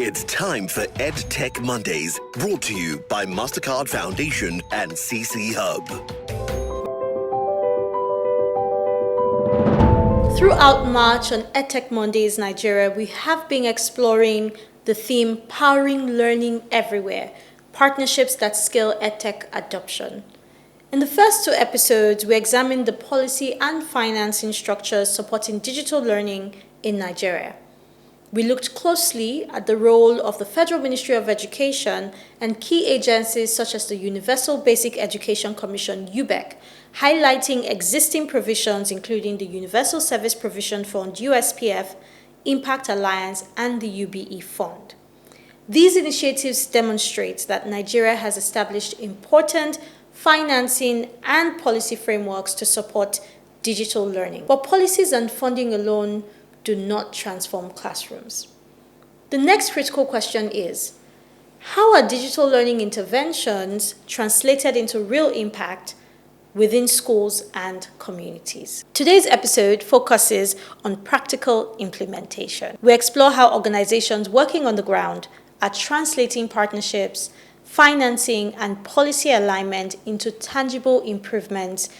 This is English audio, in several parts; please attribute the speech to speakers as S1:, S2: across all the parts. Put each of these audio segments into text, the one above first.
S1: It's time for EdTech Mondays, brought to you by Mastercard Foundation and CC Hub.
S2: Throughout March on EdTech Mondays Nigeria, we have been exploring the theme Powering Learning Everywhere, partnerships that scale EdTech adoption. In the first two episodes, we examined the policy and financing structures supporting digital learning in Nigeria. We looked closely at the role of the Federal Ministry of Education and key agencies such as the Universal Basic Education Commission, UBEC, highlighting existing provisions including the Universal Service Provision Fund, USPF, Impact Alliance, and the UBE Fund. These initiatives demonstrate that Nigeria has established important financing and policy frameworks to support digital learning. But policies and funding alone do not transform classrooms. The next critical question is, how are digital learning interventions translated into real impact within schools and communities? Today's episode focuses on practical implementation. We explore how organizations working on the ground are translating partnerships, financing, and policy alignment into tangible improvements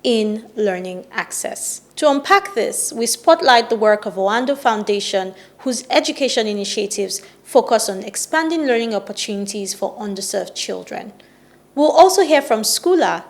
S2: in learning access. To unpack this, we spotlight the work of Oando Foundation, whose education initiatives focus on expanding learning opportunities for underserved children. We'll also hear from Schoola,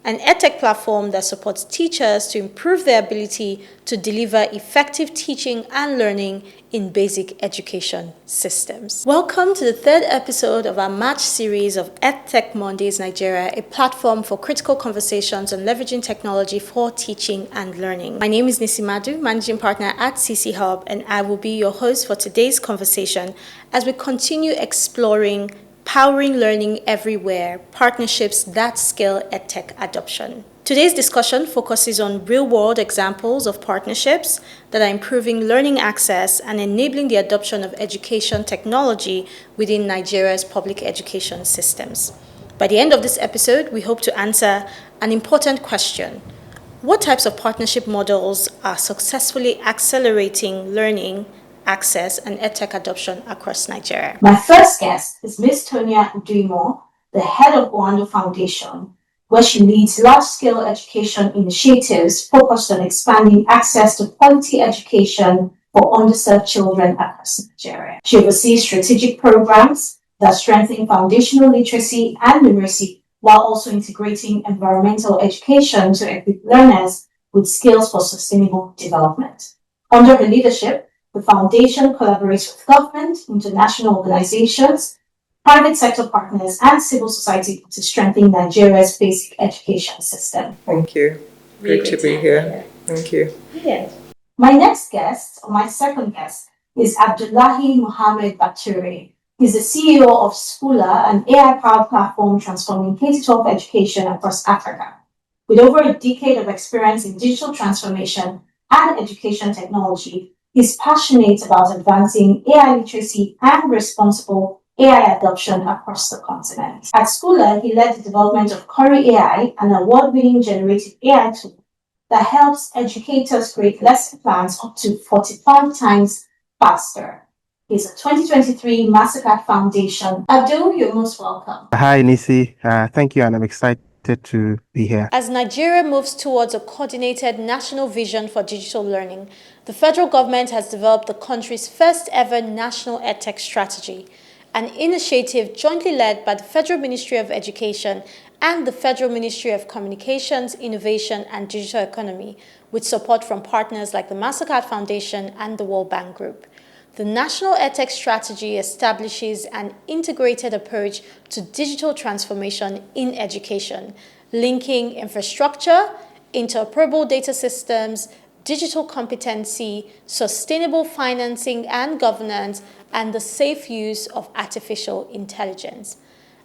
S2: an EdTech platform that supports teachers to improve their ability to deliver effective teaching and learning in basic education systems. Welcome to the third episode of our March series of EdTech Mondays Nigeria, a platform for critical conversations on leveraging technology for teaching and learning. My name is Nisimadu, Managing Partner at CC Hub, and I will be your host for today's conversation as we continue exploring Powering Learning Everywhere, partnerships that scale EdTech adoption. Today's discussion focuses on real-world examples of partnerships that are improving learning access and enabling the adoption of education technology within Nigeria's public education systems. By the end of this episode, we hope to answer an important question. What types of partnership models are successfully accelerating learning access and EdTech adoption across Nigeria?
S3: My first guest is Ms. Tonia Uduimoh, the head of Oando Foundation, where she leads large-scale education initiatives focused on expanding access to quality education for underserved children across Nigeria. She oversees strategic programs that strengthen foundational literacy and numeracy while also integrating environmental education to equip learners with skills for sustainable development. Under her leadership, the Foundation collaborates with government, international organizations, private sector partners, and civil society to strengthen Nigeria's basic education system.
S4: Thank you. Great to be here. Thank you.
S3: Yeah. My next guest, or my second guest, is Abdullahi Mohammed Bature. He's the CEO of Schoola, an AI-powered platform transforming K-12 education across Africa. With over a decade of experience in digital transformation and education technology, he's passionate about advancing AI literacy and responsible AI adoption across the continent. At Schoola, he led the development of Curry AI, an award-winning generative AI tool that helps educators create lesson plans up to 45 times faster. He's a 2023 Mastercard Foundation. Abdul, you're most welcome.
S5: Hi, Nisi. Thank you, and I'm excited to be here.
S2: As Nigeria moves towards a coordinated national vision for digital learning, the federal government has developed the country's first ever National EdTech Strategy, an initiative jointly led by the Federal Ministry of Education and the Federal Ministry of Communications, Innovation and Digital Economy, with support from partners like the Mastercard Foundation and the World Bank Group. The National EdTech Strategy establishes an integrated approach to digital transformation in education, linking infrastructure, interoperable data systems, digital competency, sustainable financing and governance, and the safe use of artificial intelligence.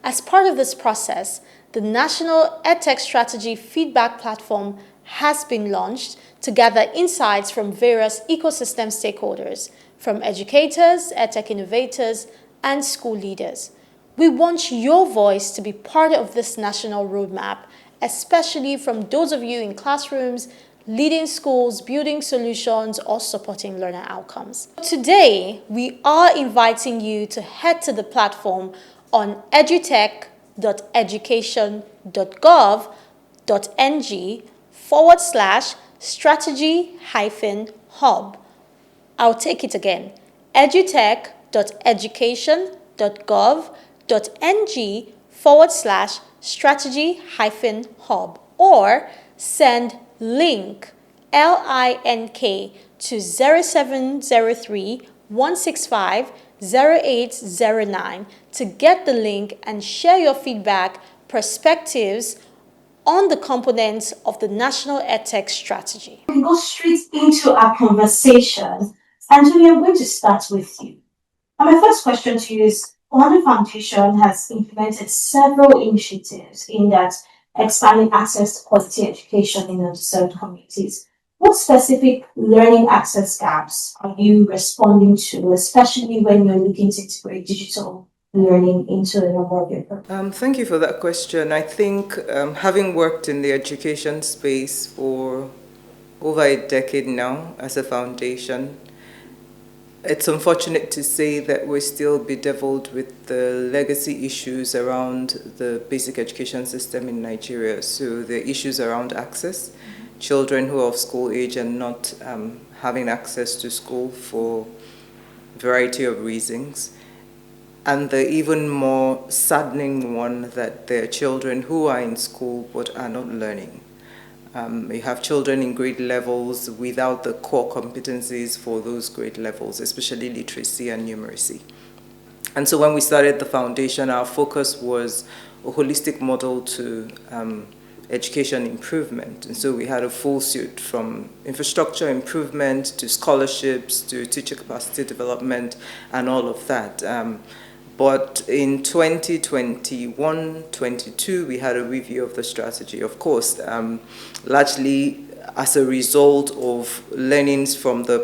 S2: As part of this process, the National EdTech Strategy feedback platform has been launched to gather insights from various ecosystem stakeholders, from educators, EdTech innovators, and school leaders. We want your voice to be part of this national roadmap, especially from those of you in classrooms, leading schools, building solutions, or supporting learner outcomes. Today, we are inviting you to head to the platform on edutech.education.gov.ng/strategy-hub. I'll take it again, edutech.education.gov.ng/strategy-hub, or send link LINK to 0703 165 0809 to get the link and share your feedback, perspectives on the components of the National EdTech Strategy.
S3: We go straight into our conversation. And Tonia, I'm going to start with you. And my first question to you is, Oando Foundation has implemented several initiatives in that expanding access to quality education in underserved communities. What specific learning access gaps are you responding to, especially when you're looking to integrate digital learning into a number of your programs?
S4: Thank you for that question. I think having worked in the education space for over a decade now as a foundation, it's unfortunate to say that we're still bedeviled with the legacy issues around the basic education system in Nigeria. So the issues around access, children who are of school age and not having access to school for a variety of reasons. And the even more saddening one that there are children who are in school but are not learning. You have children in grade levels without the core competencies for those grade levels, especially literacy and numeracy. And so when we started the foundation, our focus was a holistic model to education improvement. And so we had a full suite from infrastructure improvement to scholarships to teacher capacity development and all of that. But in 2021-22, we had a review of the strategy, of course, largely as a result of learnings from the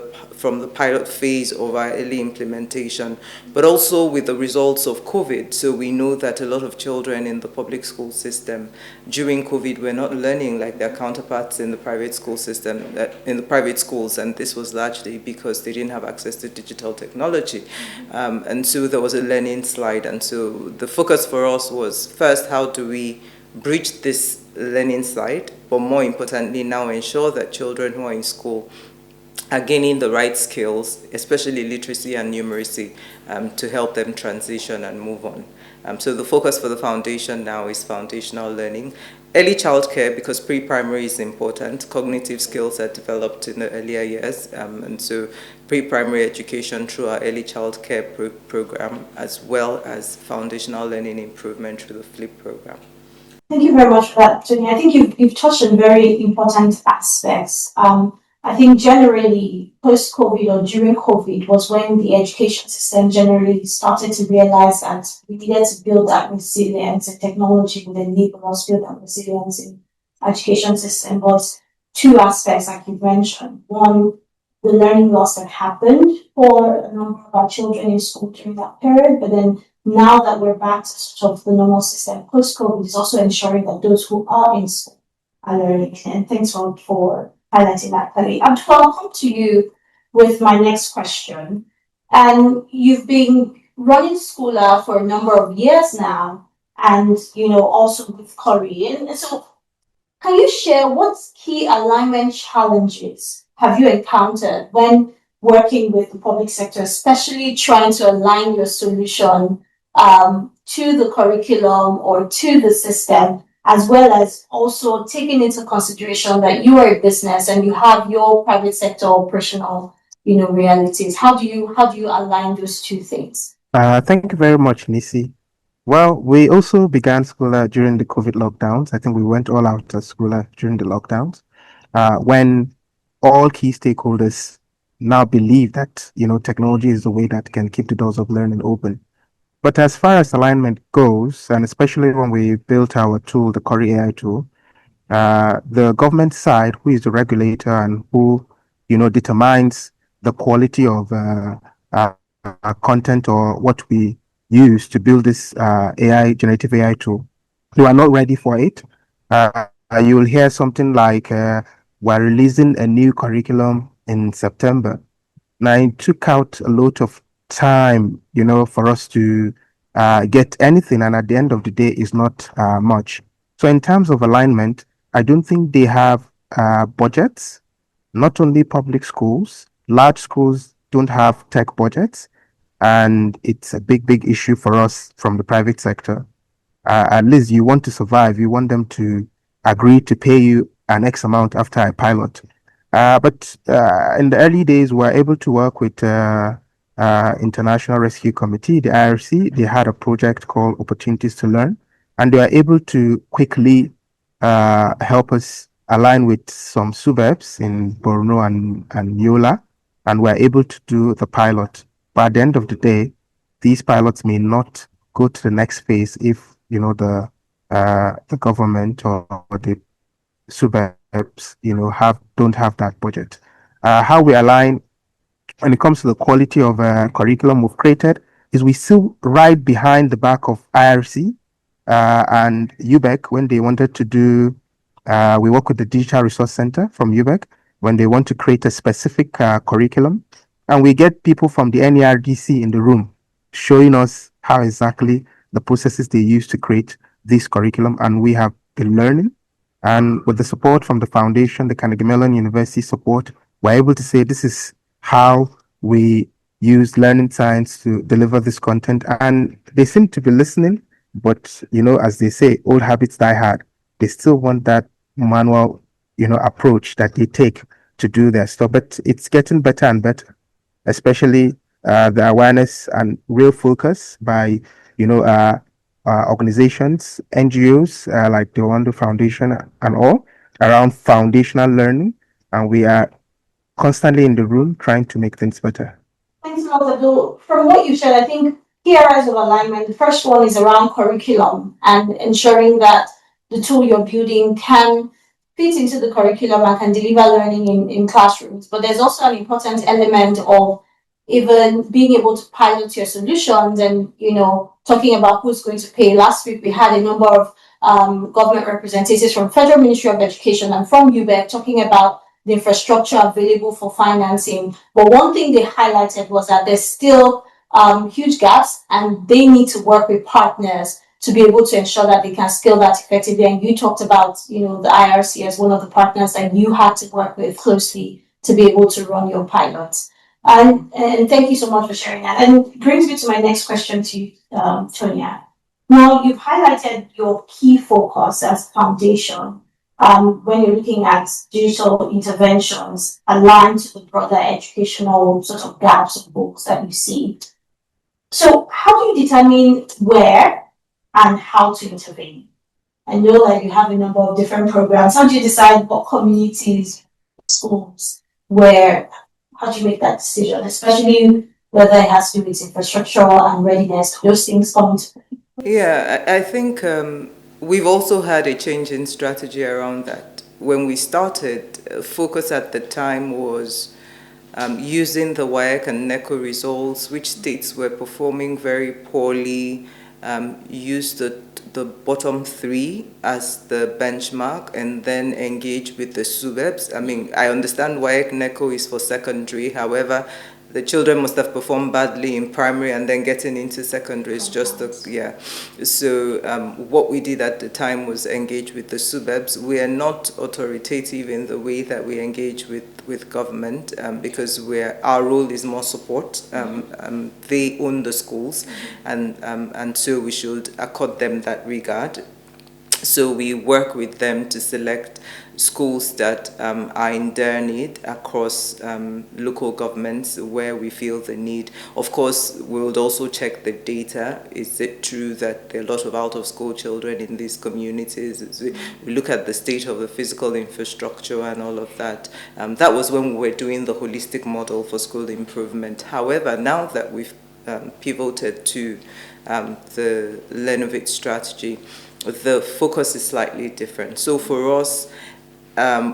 S4: pilot phase of our early implementation, but also with the results of COVID. So we know that a lot of children in the public school system during COVID were not learning like their counterparts in the private school system, in the private schools, and this was largely because they didn't have access to digital technology. And so there was a learning slide. And so the focus for us was, first, how do we bridge this learning slide, but more importantly now ensure that children who are in school are gaining the right skills, especially literacy and numeracy, to help them transition and move on. So the focus for the foundation now is foundational learning. Early childcare, because pre-primary is important. Cognitive skills are developed in the earlier years, and so pre-primary education through our early childcare program, as well as foundational learning improvement through the FLIP program.
S3: Thank you very much for that, Tonia. I think you've touched on very important aspects. I think generally post-COVID or during COVID was when the education system generally started to realize that we needed to build that resilience, and technology would enable us to build that resilience in education system. But two aspects, like you mentioned. One, the learning loss that happened for a number of our children in school during that period, but then now that we're back to sort of the normal system post-COVID, is also ensuring that those who are in school are learning. And thanks for highlighting that, Kelly. Abdullahi, I'll come to you with my next question. And you've been running Schoola for a number of years now, and also with Korean. And so, can you share what key alignment challenges have you encountered when working with the public sector, especially trying to align your solution to the curriculum or to the system, as well as also taking into consideration that you are a business and you have your private sector operational, realities? How do you align those two things?
S5: Thank you very much, Nisi. Well, we also began Schoola during the COVID lockdowns. I think we went all out at Schoola during the lockdowns, when all key stakeholders now believe that, technology is the way that can keep the doors of learning open. But as far as alignment goes, and especially when we built our tool, the Cori AI tool, the government side, who is the regulator and who, determines the quality of content or what we use to build this generative AI tool, they are not ready for it. You will hear something like we're releasing a new curriculum in September. Now, it took out a lot of time, for us to get anything, and at the end of the day, is not much. So, in terms of alignment, I don't think they have budgets. Not only public schools, large schools don't have tech budgets, and it's a big issue for us from the private sector. At least you want to survive, you want them to agree to pay you an X amount after a pilot. But in the early days, we were able to work with International Rescue Committee, the IRC. They had a project called Opportunities to Learn, and they were able to quickly help us align with some suburbs in Borno and Yola, and we're able to do the pilot. But at the end of the day, these pilots may not go to the next phase if the government or the suburbs don't have that budget. How we align when it comes to the quality of curriculum we've created is we still right behind the back of IRC and UBEC when they wanted to do. We work with the Digital Resource Center from UBEC when they want to create a specific curriculum, and we get people from the NERDC in the room showing us how exactly the processes they use to create this curriculum, and we have been learning. And with the support from the foundation, the Carnegie Mellon University support, we're able to say this is how we use learning science to deliver this content. And they seem to be listening, but as they say, old habits die hard. They still want that manual, approach that they take to do their stuff. But it's getting better and better, especially the awareness and real focus by, organizations, NGOs like the Oando Foundation and all around foundational learning. And we are constantly in the room trying to make things better.
S3: Thanks a lot, Abdul. From what you said, I think key areas of alignment, the first one is around curriculum and ensuring that the tool you're building can fit into the curriculum and can deliver learning in classrooms. But there's also an important element of even being able to pilot your solutions and, talking about who's going to pay. Last week, we had a number of government representatives from Federal Ministry of Education and from UBEC talking about the infrastructure available for financing. But one thing they highlighted was that there's still huge gaps, and they need to work with partners to be able to ensure that they can scale that effectively. And you talked about, the IRC as one of the partners that you had to work with closely to be able to run your pilots. And thank you so much for sharing that. And it brings me to my next question to you, Tonia. Now, you've highlighted your key focus as foundation when you're looking at digital interventions aligned to the broader educational sort of gaps of books that you see. So how do you determine where and how to intervene? I know that you have a number of different programs. How do you decide what communities, schools, where, how do you make that decision, especially whether it has to do with infrastructure and readiness, those things come into play?
S4: Yeah, I think we've also had a change in strategy around that. When we started, focus at the time was using the WAEC and NECO results, which states were performing very poorly, use the bottom three as the benchmark, and then engage with the suburbs. I mean, I understand WAEC NECO is for secondary, however, the children must have performed badly in primary and then getting into secondary is just yeah. So what we did at the time was engage with the suburbs. We are not authoritative in the way that we engage with government because our role is more support. They own the schools, and so we should accord them that regard. So we work with them to select schools that are in dire need across local governments where we feel the need. Of course, we would also check the data. Is it true that there are a lot of out-of-school children in these communities? We look at the state of the physical infrastructure and all of that. That was when we were doing the holistic model for school improvement. However, now that we've pivoted to the Learnovate strategy, the focus is slightly different. So for us,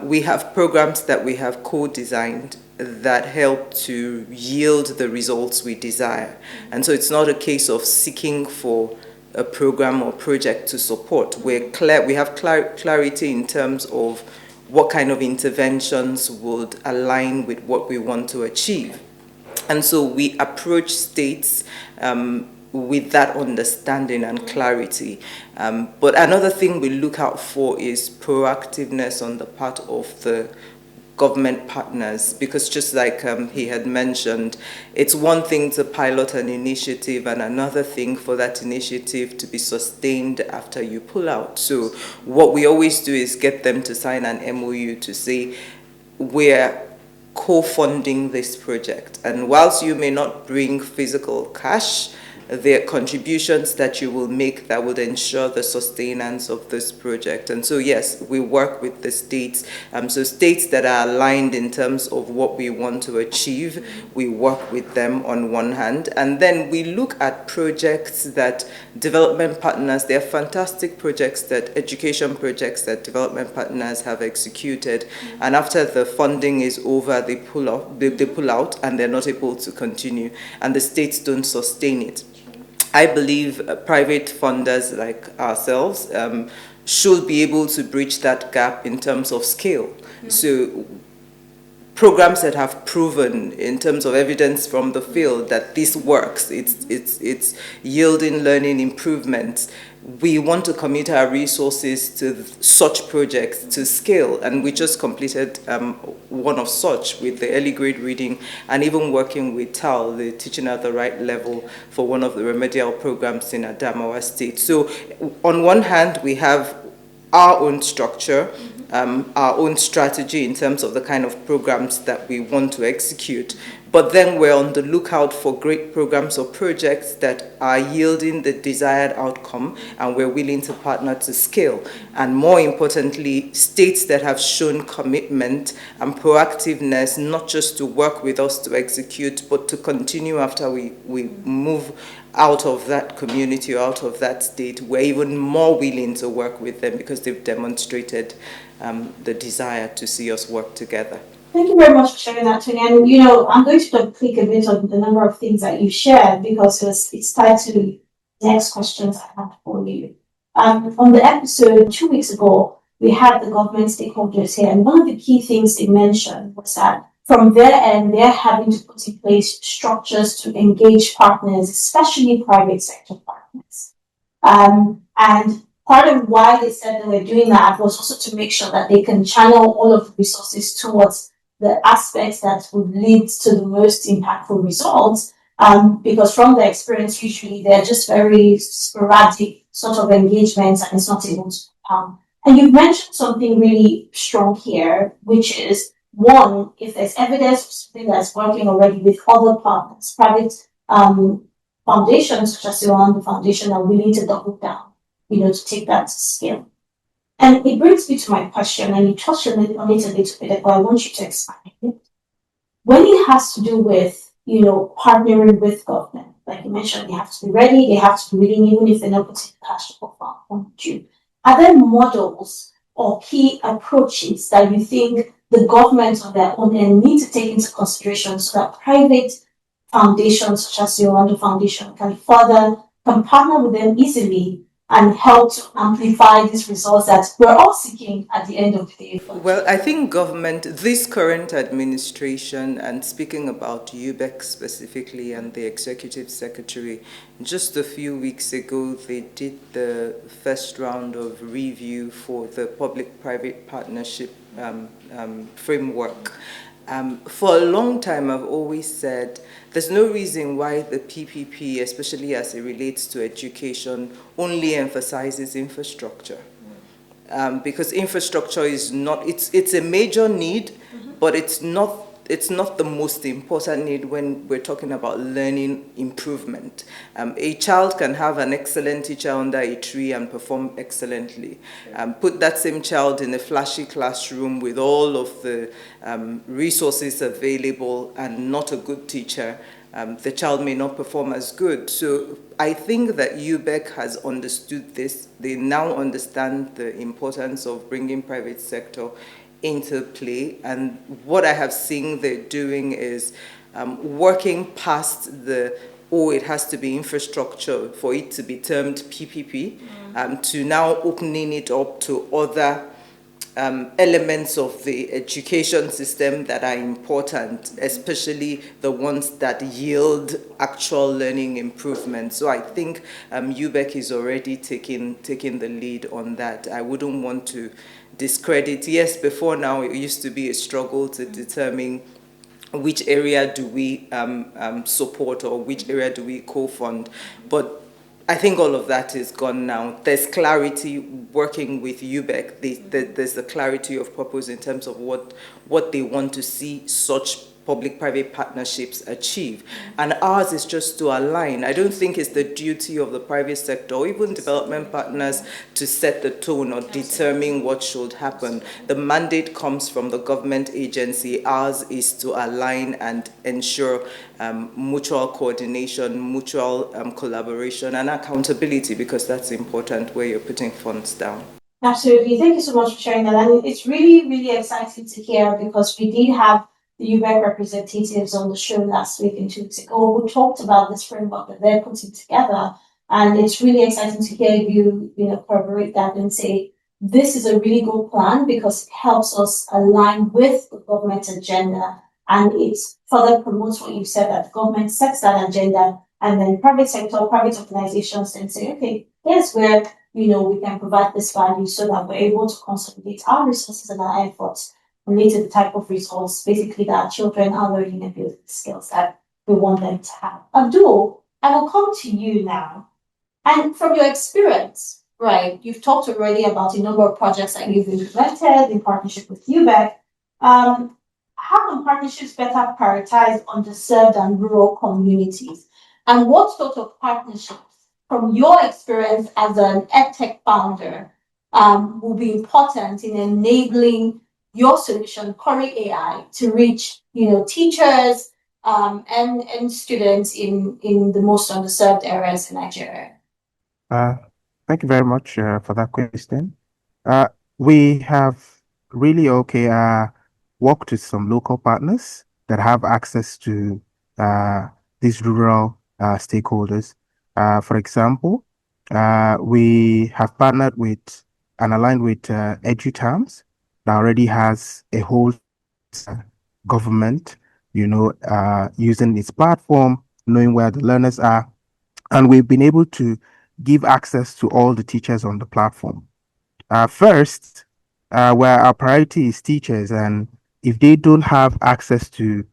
S4: we have programs that we have co-designed that help to yield the results we desire. And so it's not a case of seeking for a program or project to support. We have clarity in terms of what kind of interventions would align with what we want to achieve. And so we approach states with that understanding and clarity. But another thing we look out for is proactiveness on the part of the government partners, because just like he had mentioned, it's one thing to pilot an initiative and another thing for that initiative to be sustained after you pull out. So what we always do is get them to sign an MOU to say, we're co-funding this project. And whilst you may not bring physical cash, there are contributions that you will make that would ensure the sustenance of this project. And so yes, we work with the states. So states that are aligned in terms of what we want to achieve, we work with them on one hand. And then we look at projects that development partners, they're fantastic projects, that education projects that development partners have executed. And after the funding is over, they pull out and they're not able to continue. And the states don't sustain it. I believe private funders like ourselves should be able to bridge that gap in terms of scale. So programs that have proven in terms of evidence from the field that this works, it's yielding learning improvements. We want to commit our resources to such projects to scale, and we just completed one of such with the early grade reading, and even working with TAL, the teaching at the right level, for one of the remedial programs in Adamawa State. So on one hand, we have our own structure, our own strategy in terms of the kind of programs that we want to execute. But then we're on the lookout for great programs or projects that are yielding the desired outcome, and we're willing to partner to scale. And more importantly, states that have shown commitment and proactiveness, not just to work with us to execute, but to continue after we move out of that community or out of that state. We're even more willing to work with them because they've demonstrated the desire to see us work together.
S3: Thank you very much for sharing that, Tonia. And, I'm going to click a bit on the number of things that you shared because it's tied to the next questions I have for you. On the episode 2 weeks ago, we had the government stakeholders here, and one of the key things they mentioned was that from their end, they're having to put in place structures to engage partners, especially private sector partners. And part of why they said they were doing that was also to make sure that they can channel all of the resources towards the aspects that would lead to the most impactful results, because from their experience, usually they're just very sporadic sort of engagements and it's not able to compound. And you've mentioned something really strong here, which is, one, if there's evidence of something that's working already with other partners, private foundations such as the Oando Foundation are willing to double down, to take that to scale. And it brings me to my question, and you touched on it a little bit, but I want you to expand it. When it has to do with, partnering with government, like you mentioned, they have to be ready, they have to be willing, even if they're not putting cash to fund you. Are there models or key approaches that you think the government on their own end need to take into consideration so that private foundations such as the Oando Foundation can partner with them easily and help to amplify these results that we're all seeking at the end of the day?
S4: Well, I think government, this current administration, and speaking about UBEC specifically and the executive secretary, just a few weeks ago, they did the first round of review for the public-private partnership framework. For a long time, I've always said there's no reason why the PPP, especially as it relates to education, only emphasizes infrastructure. Because infrastructure is not, it's a major need, but it's not the most important need when we're talking about learning improvement. A child can have an excellent teacher under a tree and perform excellently. Put that same child in a flashy classroom with all of the resources available and not a good teacher, the child may not perform as good. So I think that UBEC has understood this. They now understand the importance of bringing private sector into play, and what I have seen they're doing is working past it has to be infrastructure for it to be termed PPP, to now opening it up to other elements of the education system that are important, especially the ones that yield actual learning improvement. So I think UBEC is already taking the lead on that. I wouldn't want to discredit. Yes, before now it used to be a struggle to determine which area do we support or which area do we co-fund, but I think all of that is gone now. There's clarity working with UBEC. There's the clarity of purpose in terms of what they want to see such public-private partnerships achieve. And ours is just to align. I don't think it's the duty of the private sector or even development partners to set the tone or determine what should happen. The mandate comes from the government agency. Ours is to align and ensure mutual coordination, mutual collaboration and accountability, because that's important where you're putting funds down.
S3: Absolutely. Thank you so much for sharing that. And it's really, really exciting to hear, because we did have the UBEC representatives on the show last week and 2 weeks ago. We talked about this framework that they're putting together. And it's really exciting to hear you, corroborate that and say, this is a really good plan because it helps us align with the government agenda. And it further promotes what you said, that the government sets that agenda, and then private sector, private organizations then say, okay, here's where, we can provide this value so that we're able to consolidate our resources and our efforts related to the type of results, basically, that our children are learning and building the skills that we want them to have. Abdul, I will come to you now. And from your experience, right, you've talked already about a number of projects that you've implemented in partnership with UBEC. How can partnerships better prioritize underserved and rural communities? And what sort of partnerships, from your experience as an EdTech founder, will be important in enabling your solution, Corey AI, to reach, teachers and students in the most underserved areas in Nigeria?
S5: Thank you very much for that question. We have really worked with some local partners that have access to these rural stakeholders. For example, we have partnered with and aligned with EduTerms that already has a whole government, using its platform, knowing where the learners are. And we've been able to give access to all the teachers on the platform. First, where our priority is teachers, and if they don't have access to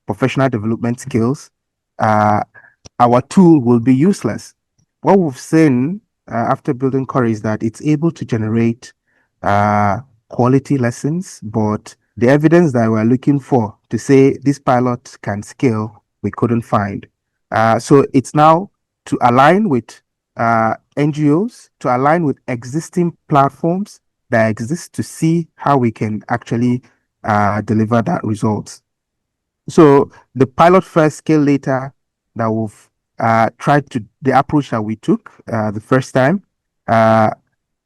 S5: professional development skills, our tool will be useless. What we've seen after building Core is that it's able to generate quality lessons, but the evidence that we're looking for to say this pilot can scale, we couldn't find. So it's now to align with NGOs, to align with existing platforms that exist to see how we can actually deliver that result. So the pilot first, scale later, that we've tried to, the approach that we took the first time,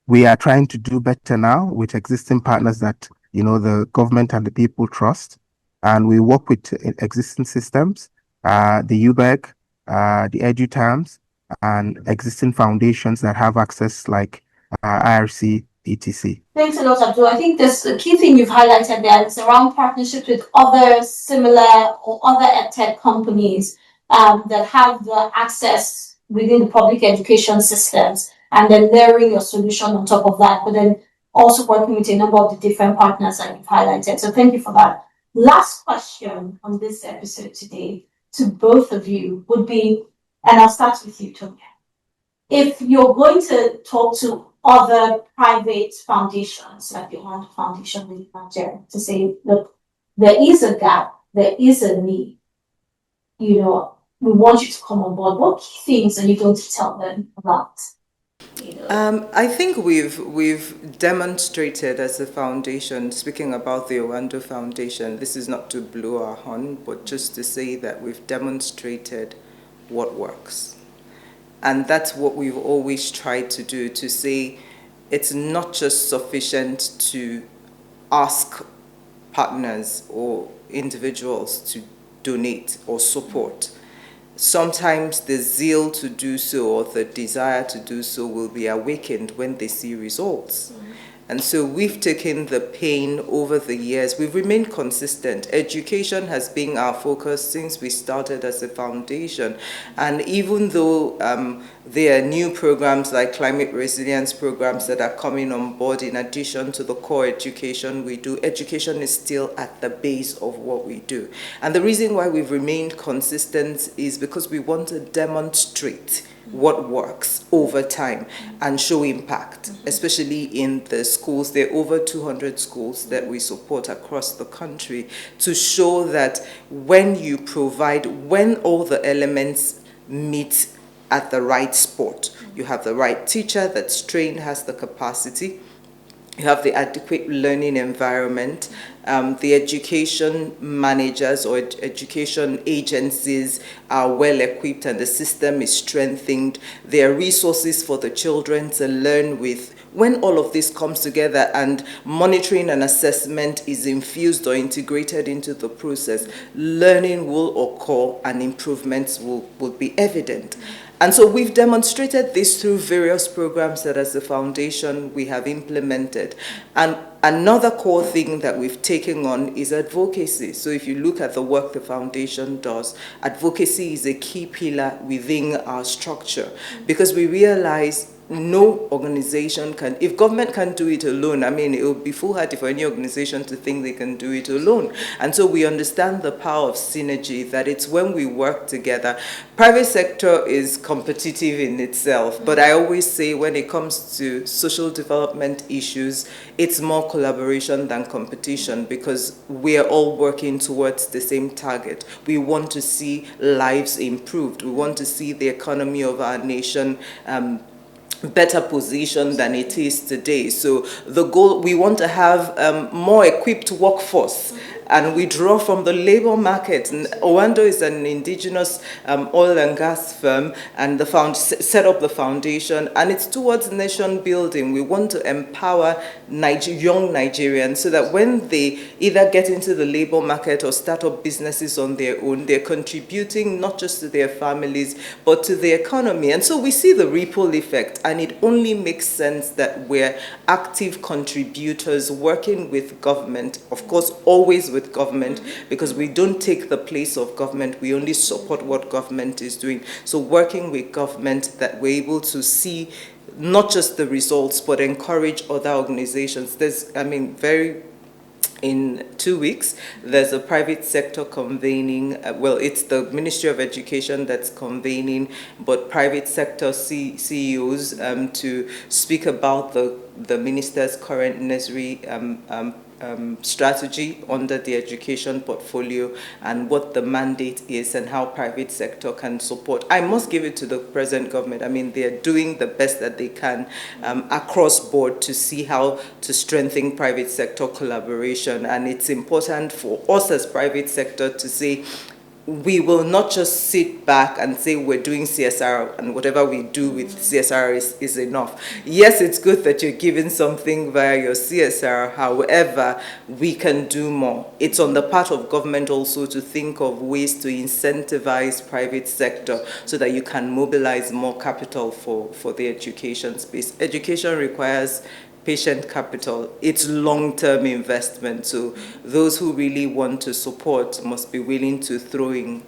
S5: we are trying to do better now with existing partners that, the government and the people trust. And we work with existing systems, the UBEC, the EduTerms, and existing foundations that have access like IRC, etc.
S3: Thanks a lot, Abdul. I think there's a key thing you've highlighted there. It's around partnerships with other similar or other EdTech companies that have the access within the public education systems, and then layering your solution on top of that, but then also working with a number of the different partners that you've highlighted. So thank you for that. Last question on this episode today to both of you would be, and I'll start with you, Tonia. If you're going to talk to other private foundations like the Oando Foundation in Nigeria to say, look, there is a gap, there is a need, we want you to come on board, what key things are you going to tell them about?
S4: I think we've demonstrated as a foundation, speaking about the Oando Foundation, this is not to blow our horn, but just to say that we've demonstrated what works. And that's what we've always tried to do, to say it's not just sufficient to ask partners or individuals to donate or support. Sometimes the zeal to do so or the desire to do so will be awakened when they see results. And so we've taken the pain over the years. We've remained consistent. Education has been our focus since we started as a foundation. And even though there are new programs like climate resilience programs that are coming on board in addition to the core education we do, education is still at the base of what we do. And the reason why we've remained consistent is because we want to demonstrate what works over time and show impact, especially in the schools. There are over 200 schools that we support across the country to show that when you provide, when all the elements meet at the right spot, you have the right teacher that's trained, has the capacity, you have the adequate learning environment, the education managers or education agencies are well equipped and the system is strengthened. There are resources for the children to learn with. When all of this comes together and monitoring and assessment is infused or integrated into the process, learning will occur and improvements will be evident. And so we've demonstrated this through various programs that as a foundation we have implemented. And another core thing that we've taken on is advocacy. So if you look at the work the foundation does, advocacy is a key pillar within our structure because we realize no organization can, if government can't do it alone, I mean, it would be foolhardy for any organization to think they can do it alone. And so we understand the power of synergy, that it's when we work together. Private sector is competitive in itself, but I always say when it comes to social development issues, it's more collaboration than competition because we are all working towards the same target. We want to see lives improved. We want to see the economy of our nation better position than it is today. So the goal, we want to have more equipped workforce, and we draw from the labor market. And Oando is an indigenous oil and gas firm, and set up the foundation, and it's towards nation building. We want to empower young Nigerians so that when they either get into the labor market or start up businesses on their own, they're contributing not just to their families, but to the economy. And so we see the ripple effect, and it only makes sense that we're active contributors working with government, of course, always with government, because we don't take the place of government, we only support what government is doing. So working with government, that we're able to see not just the results, but encourage other organizations. In 2 weeks, there's a private sector convening, well, it's the Ministry of Education that's convening, but private sector CEOs to speak about the minister's current nursery strategy under the education portfolio and what the mandate is and how private sector can support. I must give it to the present government. I mean, they're doing the best that they can across board to see how to strengthen private sector collaboration. And it's important for us as private sector to say, we will not just sit back and say we're doing CSR and whatever we do with CSR is enough. Yes, it's good that you're giving something via your CSR. However, we can do more. It's on the part of government also to think of ways to incentivize private sector so that you can mobilize more capital for the education space. Education requires patient capital. It's long-term investment. So those who really want to support must be willing to throw in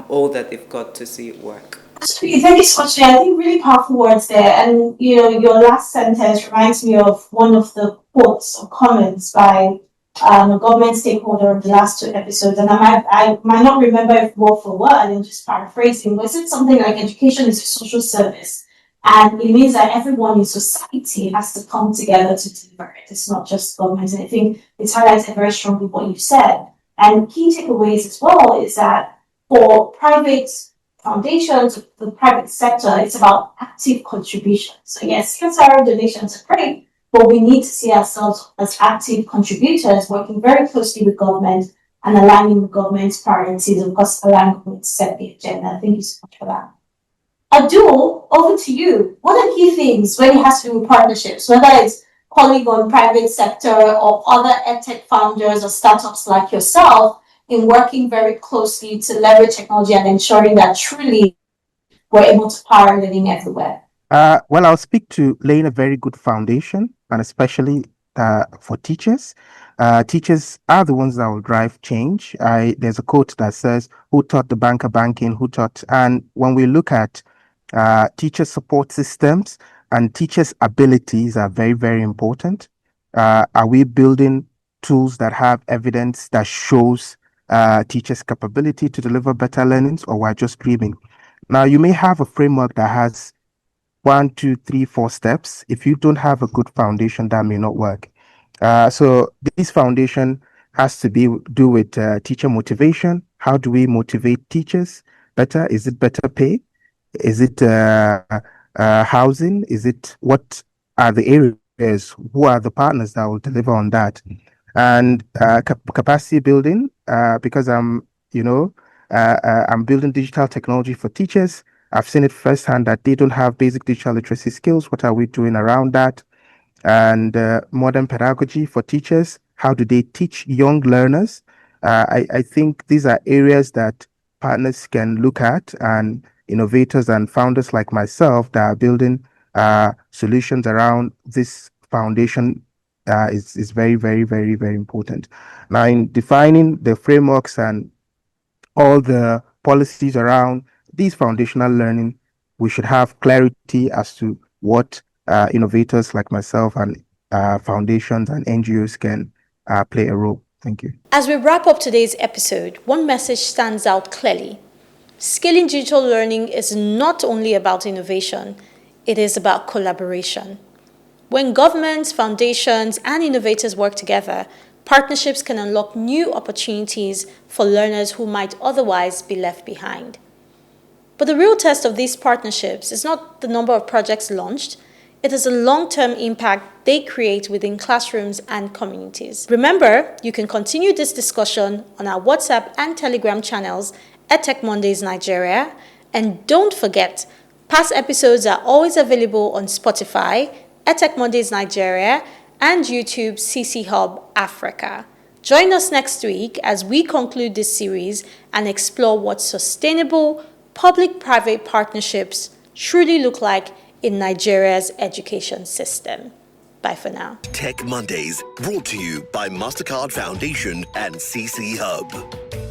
S4: all that they've got to see it work.
S3: Thank you so much. I think really powerful words there. And your last sentence reminds me of one of the quotes or comments by a government stakeholder of the last 2 episodes. And I might not remember it word for word, and just paraphrasing, but it said something like education is a social service. And it means that everyone in society has to come together to deliver it. It's not just government. And I think it's highlighted very strongly what you said. And key takeaways as well is that for private foundations, the private sector, it's about active contribution. So yes, CSR donations are great, but we need to see ourselves as active contributors, working very closely with government and aligning with government's priorities, and of course, allowing government to set the agenda. Thank you so much for that. Abdul, over to you. What are key things when it has to do with partnerships, whether it's calling on private sector or other EdTech founders or startups like yourself in working very closely to leverage technology and ensuring that truly we're able to power learning everywhere?
S5: Well, I'll speak to laying a very good foundation and especially for teachers. Teachers are the ones that will drive change. There's a quote that says, "Who taught the banker banking? Who taught?" And when we look at teacher support systems and teachers' abilities are very, very important. Are we building tools that have evidence that shows teachers' capability to deliver better learnings, or we're just dreaming? Now, you may have a framework that has 1, 2, 3, 4 steps. If you don't have a good foundation, that may not work. So this foundation has to do with teacher motivation. How do we motivate teachers better? Is it better pay? Is it housing? Is it, what are the areas? Who are the partners that will deliver on that? And capacity building, because I'm building digital technology for teachers. I've seen it firsthand that they don't have basic digital literacy skills. What are we doing around that? And modern pedagogy for teachers. How do they teach young learners? I think these are areas that partners can look at, and innovators and founders like myself that are building solutions around this foundation is very, very, very, very important. Now, in defining the frameworks and all the policies around these foundational learning, we should have clarity as to what innovators like myself and foundations and NGOs can play a role. Thank you.
S2: As we wrap up today's episode, one message stands out clearly. Scaling digital learning is not only about innovation, it is about collaboration. When governments, foundations, and innovators work together, partnerships can unlock new opportunities for learners who might otherwise be left behind. But the real test of these partnerships is not the number of projects launched, it is the long-term impact they create within classrooms and communities. Remember, you can continue this discussion on our WhatsApp and Telegram channels, EdTech Mondays Nigeria, and don't forget, past episodes are always available on Spotify, EdTech Mondays Nigeria, and YouTube CC Hub Africa. Join us next week as we conclude this series and explore what sustainable public-private partnerships truly look like in Nigeria's education system. Bye for now.
S1: Tech Mondays, brought to you by Mastercard Foundation and CC Hub.